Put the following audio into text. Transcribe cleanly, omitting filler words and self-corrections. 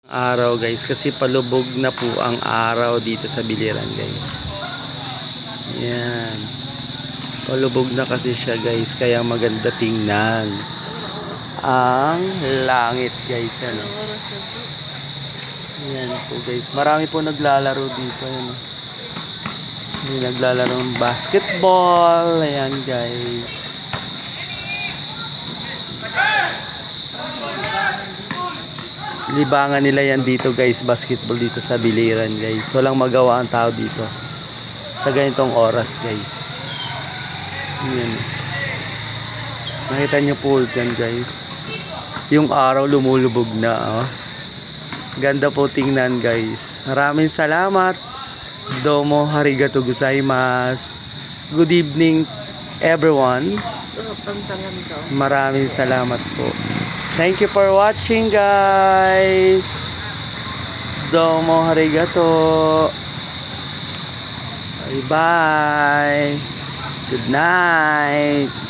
Araw guys, kasi palubog na po ang araw dito sa Biliran guys. Yan. Palubog na kasi siya guys, kaya maganda tingnan ang langit guys. Ano? Yan po guys, marami po naglalaro dito. Yan. May naglalaro ng basketball. Ayan guys. Libangan nila yan dito guys, basketball dito sa Biliran guys. Walang magawa ang tao dito sa ganitong oras guys. Yan. Nakita nyo po dyan guys, yung araw lumulubog na. Oh. Ganda po tingnan guys. Maraming salamat. Domo arigatou gozaimasu. Good evening everyone. Maraming salamat po. Thank you for watching guys. Domo arigato. Bye bye. Good night.